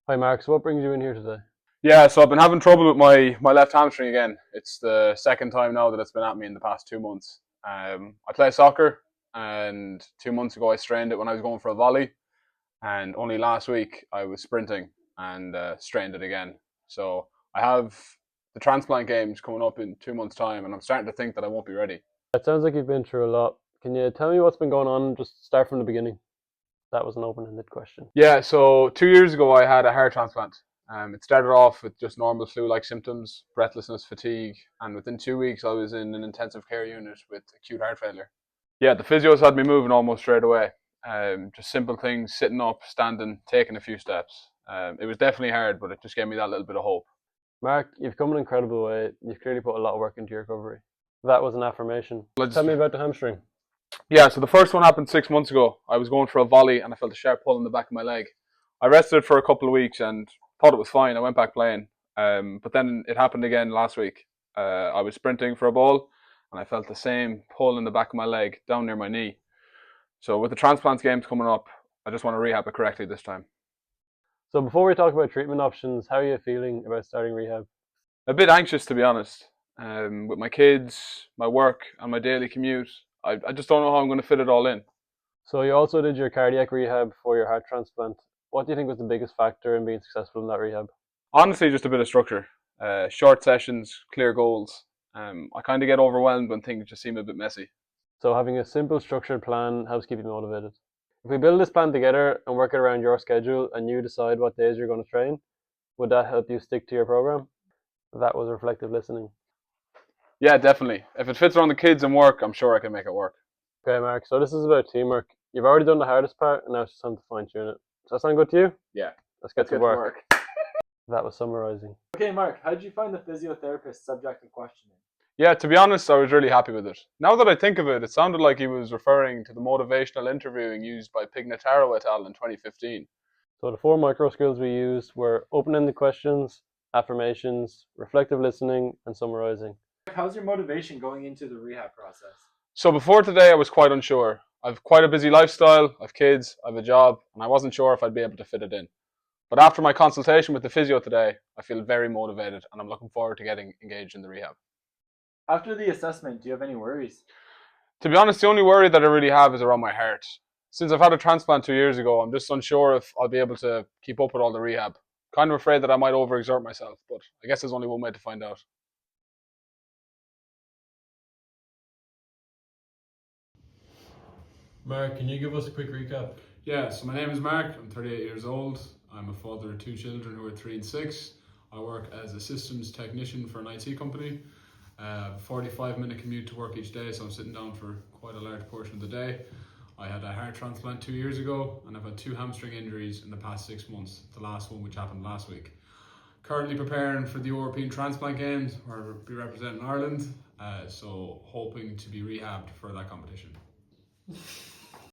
Hi Mark, so what brings you in here today? Yeah, so I've been having trouble with my left hamstring again. It's the second time now that it's been at me in the past 2 months. I play soccer, and 2 months ago I strained it when I was going for a volley, and only last week I was sprinting and strained it again. So I have the transplant games coming up in 2 months' time, and I'm starting to think that I won't be ready. It sounds like you've been through a lot. Can you tell me what's been going on? Just start from the beginning. That was an open-ended question. Yeah, so 2 years ago I had a heart transplant. It started off with just normal flu-like symptoms, breathlessness, fatigue, and within 2 weeks I was in an intensive care unit with acute heart failure. Yeah, the physios had me moving almost straight away. Just simple things, sitting up, standing, taking a few steps. It was definitely hard, but it just gave me that little bit of hope. Mark, you've come an incredible way. You've clearly put a lot of work into your recovery. That was an affirmation. I Tell just, me about the hamstring. yeah, so the first one happened 6 months ago. I was going for a volley and I felt a sharp pull in the back of my leg. I rested for a couple of weeks and thought it was fine. I went back playing. But then it happened again last week. I was sprinting for a ball and I felt the same pull in the back of my leg down near my knee. So with the transplants games coming up, I just want to rehab it correctly this time. So before we talk about treatment options, how are you feeling about starting rehab? A bit anxious, to be honest. With my kids, my work, and my daily commute, I just don't know how I'm going to fit it all in. So you also did your cardiac rehab for your heart transplant. What do you think was the biggest factor in being successful in that rehab? Honestly, just a bit of structure. Short sessions, clear goals. I kind of get overwhelmed when things just seem a bit messy. So having a simple structured plan helps keep you motivated. If we build this plan together and work it around your schedule and you decide what days you're going to train, would that help you stick to your program? That was reflective listening. Yeah, definitely. If it fits around the kids and work, I'm sure I can make it work. Okay, Mark. So this is about teamwork. You've already done the hardest part, and now it's just time to fine tune it. Does that sound good to you? Yeah, Let's get let's to get to work. work. That was summarizing. Okay, Mark, how did you find the physiotherapist's subjective questioning? Yeah, to be honest, I was really happy with it. Now that I think of it, it sounded like he was referring to the motivational interviewing used by Pignataro et al. In 2015. So the four micro skills we used were open-ended questions, affirmations, reflective listening, and summarizing. How's your motivation going into the rehab process? So before today, I was quite unsure. I've quite a busy lifestyle, I've kids, I've a job, and I wasn't sure if I'd be able to fit it in. But after my consultation with the physio today, I feel very motivated and I'm looking forward to getting engaged in the rehab. After the assessment, do you have any worries? To be honest, the only worry that I really have is around my heart. Since I've had a transplant 2 years ago, I'm just unsure if I'll be able to keep up with all the rehab. Kind of afraid that I might overexert myself, but I guess there's only one way to find out. Mark, can you give us a quick recap? Yeah, so my name is Mark. I'm 38 years old. I'm a father of two children who are 3 and 6. I work as a systems technician for an IT company. 45-minute commute to work each day, so I'm sitting down for quite a large portion of the day. I had a heart transplant 2 years ago, and I've had two hamstring injuries in the past 6 months, the last one which happened last week. Currently preparing for the European Transplant Games, where I'll be representing Ireland, so hoping to be rehabbed for that competition.